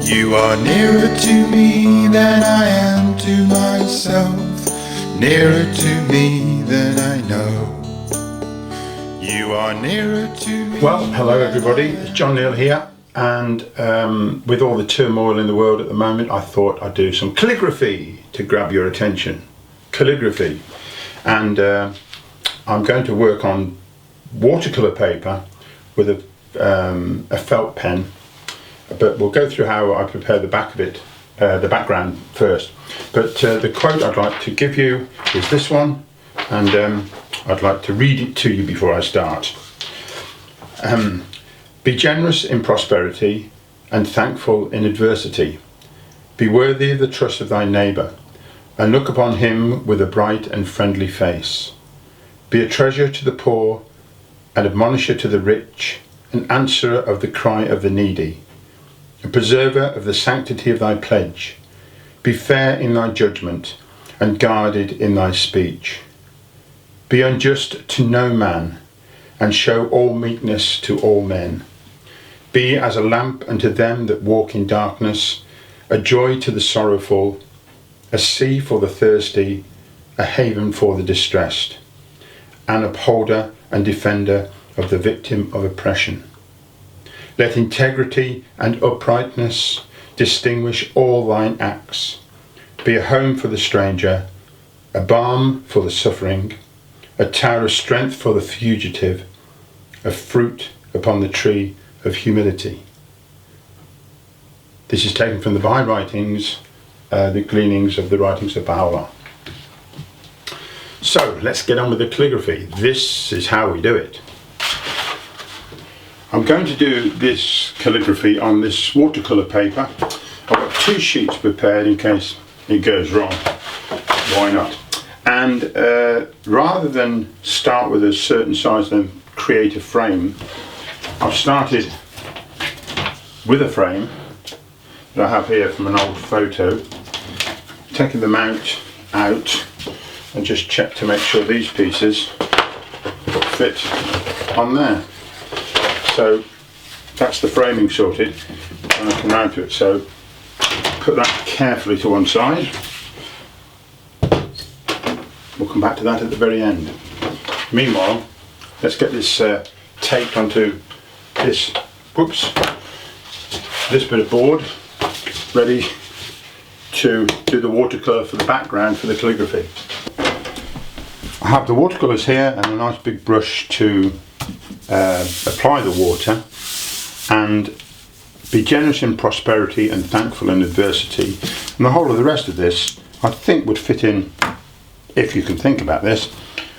You are nearer to me than I am to myself, nearer to me than I know. You are nearer to me. Well, hello everybody, it's John Neal here, and with all the turmoil in the world at the moment, I thought I'd do some calligraphy to grab your attention. Calligraphy. And I'm going to work on watercolour paper with a felt pen, but we'll go through how I prepare the back of it, the background first. But the quote I'd like to give you is this one, and I'd like to read it to you before I start. Be generous in prosperity and thankful in adversity. Be worthy of the trust of thy neighbour, and look upon him with a bright and friendly face. Be a treasure to the poor, an admonisher to the rich, an answerer of the cry of the needy, a preserver of the sanctity of thy pledge. Be fair in thy judgment, and guarded in thy speech. Be unjust to no man, and show all meekness to all men. Be as a lamp unto them that walk in darkness, a joy to the sorrowful, a sea for the thirsty, a haven for the distressed, an upholder and defender of the victim of oppression. Let integrity and uprightness distinguish all thine acts. Be a home for the stranger, a balm for the suffering, a tower of strength for the fugitive, a fruit upon the tree of humility. This is taken from the Baha'i writings, the gleanings of the writings of Baha'i. So let's get on with the calligraphy. This is how we do it. I'm going to do this calligraphy on this watercolour paper. I've got 2 sheets prepared in case it goes wrong. Why not? And rather than start with a certain size and create a frame, I've started with a frame that I have here from an old photo, taking the mount out and just check to make sure these pieces fit on there. So that's the framing sorted, and I can mount it. So put that carefully to one side. We'll come back to that at the very end. Meanwhile, let's get this taped onto this, this bit of board, ready to do the watercolour for the background for the calligraphy. I have the watercolours here and a nice big brush to apply the water, and be generous in prosperity and thankful in adversity. And the whole of the rest of this I think would fit in, if you can think about this,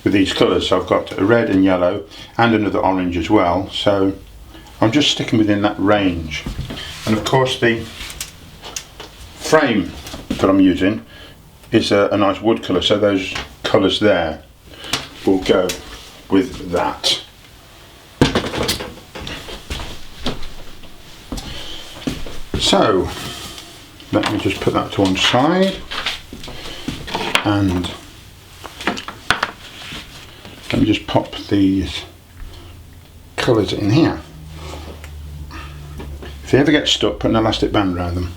with these colours. So I've got a red and yellow and another orange as well, so I'm just sticking within that range. And of course the frame that I'm using is a nice wood colour, so those colours there will go with that. So let me just put that to one side, and let me just pop these colours in here. If they ever get stuck, put an elastic band around them.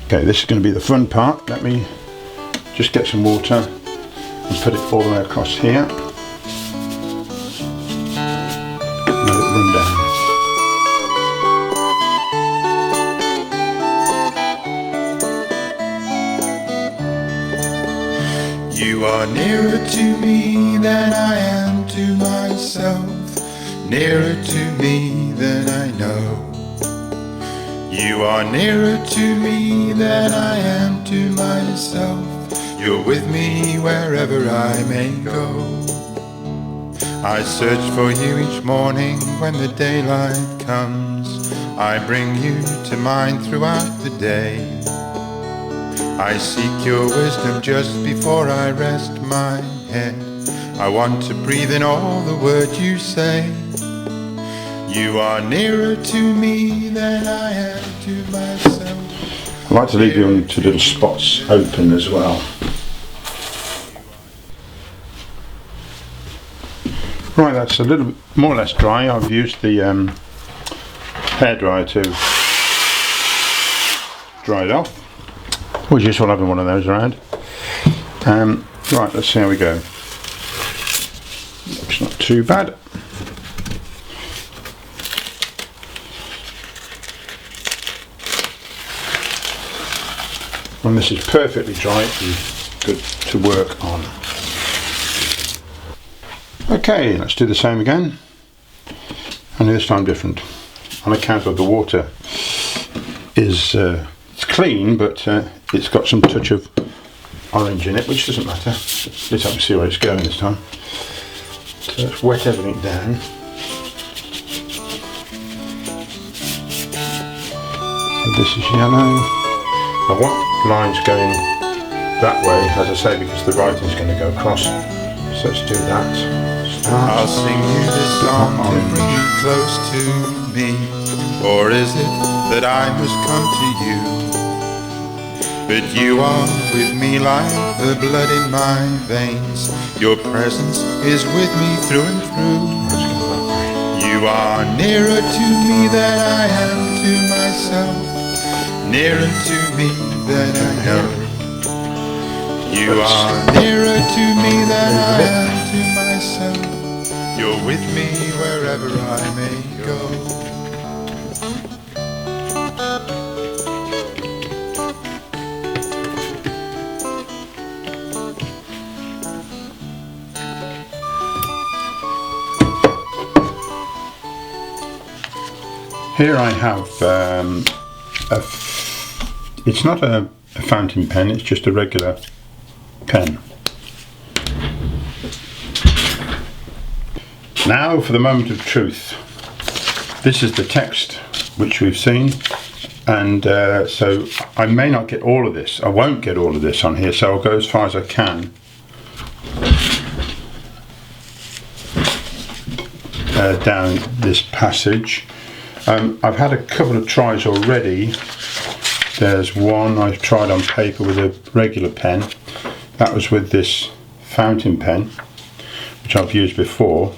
Okay, this is going to be the fun part. Let me just get some water and put it all the way across here. Let it run down. You are nearer to me than I am to myself, nearer to me than I know. You are nearer to me than I am to myself. You're with me wherever I may go. I search for you each morning when the daylight comes. I bring you to mind throughout the day. I seek your wisdom just before I rest my head. I want to breathe in all the words you say. You are nearer to me than I am to myself. I like to leave the two little spots open as well. Right, that's a little more or less dry. I've used the hairdryer to dry it off. We're just all having one of those around. Right, let's see how we go. Looks not too bad. When this is perfectly dry, it's good to work on. Okay, let's do the same again, only this time different. On account of the water is it's clean, but it's got some touch of orange in it, which doesn't matter. Let's have to see where it's going this time. So let's wet everything down. So this is yellow. I want lines going that way, as I say, because the writing's going to go across. So let's do that. Start. I'll sing you this song to bring you close to me. Or is it that I must come to you? But you are with me like the blood in my veins. Your presence is with me through and through. You are nearer to me than I am to myself, nearer to me than I know. You are nearer to me than I am to myself. You're with me wherever I may go. Here I have it's not a fountain pen, it's just a regular pen. Now for the moment of truth. This is the text which we've seen, and so I may not get all of this. I won't get all of this on here, so I'll go as far as I can. Down this passage. I've had a couple of tries already. There's one I've tried on paper with a regular pen. That was with this fountain pen, which I've used before,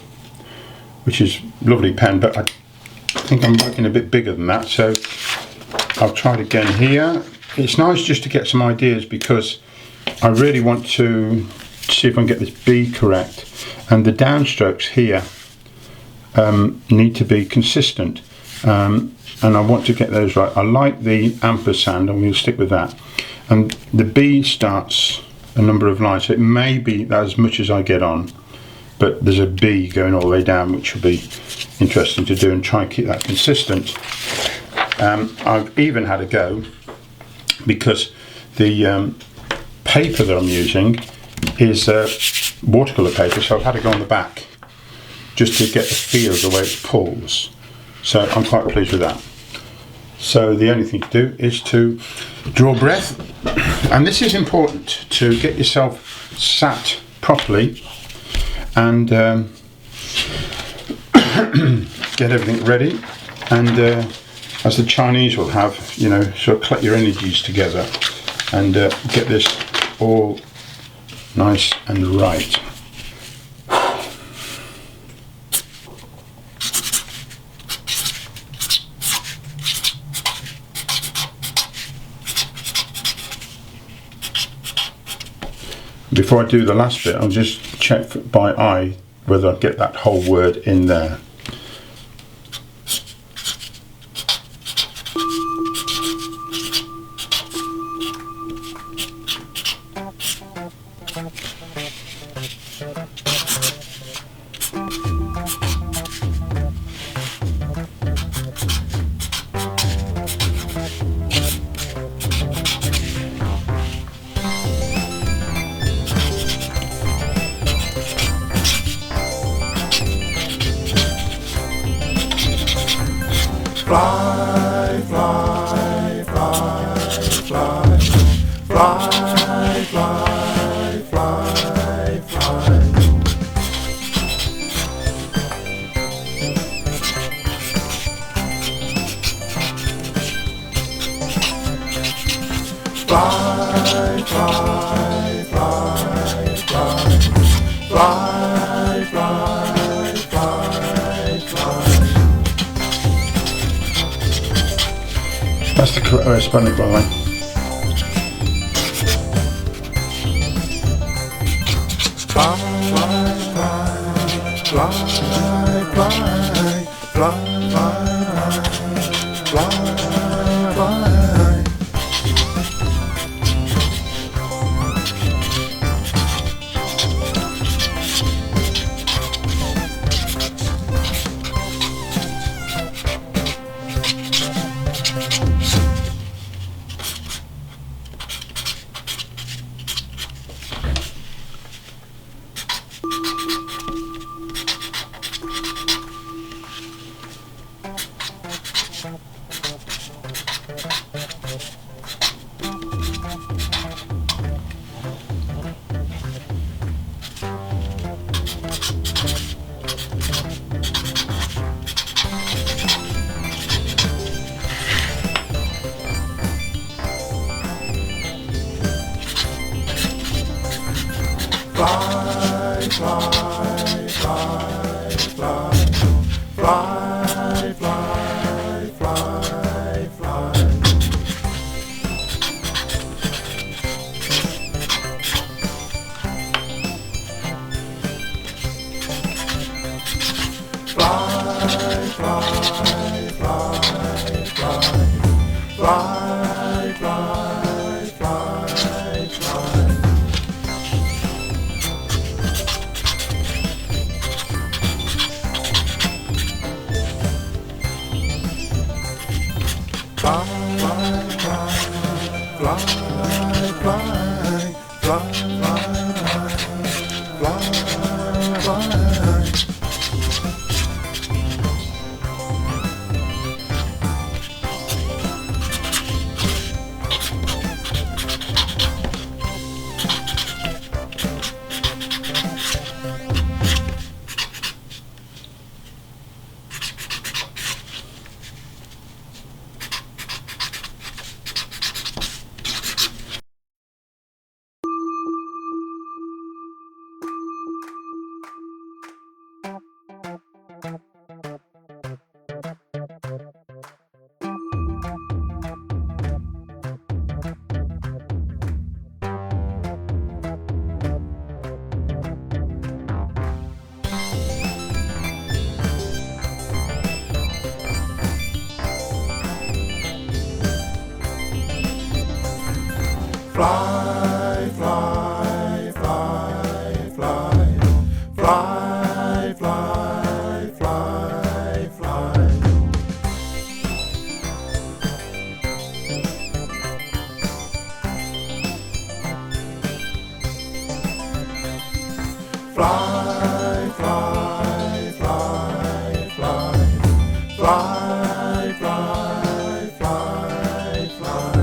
which is a lovely pen, but I think I'm working a bit bigger than that, so I'll try it again here. It's nice just to get some ideas, because I really want to see if I can get this B correct, and the downstrokes here need to be consistent. And I want to get those right. I like the ampersand, and we'll stick with that. And the B starts a number of lines, so it may be that as much as I get on, but there's a B going all the way down, which will be interesting to do and try and keep that consistent. I've even had a go, because the paper that I'm using is watercolour paper, so I've had to go on the back just to get the feel of the way it pulls. So I'm quite pleased with that. So the only thing to do is to draw breath, and this is important, to get yourself sat properly and get everything ready, and as the Chinese will have, you know, sort of collect your energies together and get this all nice and right. Before I do the last bit, I'll just check by eye whether I get that whole word in there. Fly, fly, fly, fly, fly, fly, fly, fly. Fly, fly, fly, fly, fly, fly, fly, fly. spun it by. Fly, fly, fly, fly, fly, fly, fly, fly. Fly, fly, fly, fly, fly, fly, fly, fly. Fly, fly, fly, fly, fly, fly, fly, fly. Fly, fly, fly, fly, fly, fly, fly. Fly, fly, fly, fly, fly, fly, fly, fly. Fly, fly, fly, fly, fly, fly, fly, fly.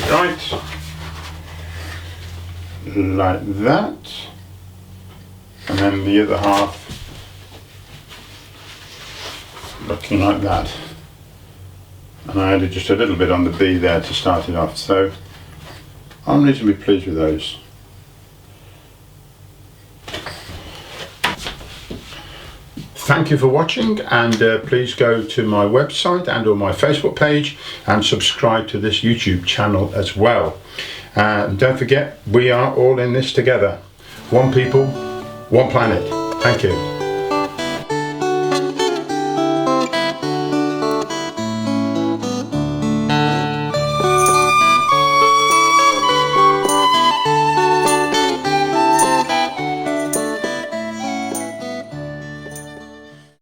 Right, like that, and then the other half looking like that, and I added just a little bit on the B there to start it off, so I'm reasonably pleased with those. Thank you for watching, and please go to my website and or my Facebook page and subscribe to this YouTube channel as well. Don't forget, we are all in this together. One people, one planet. Thank you.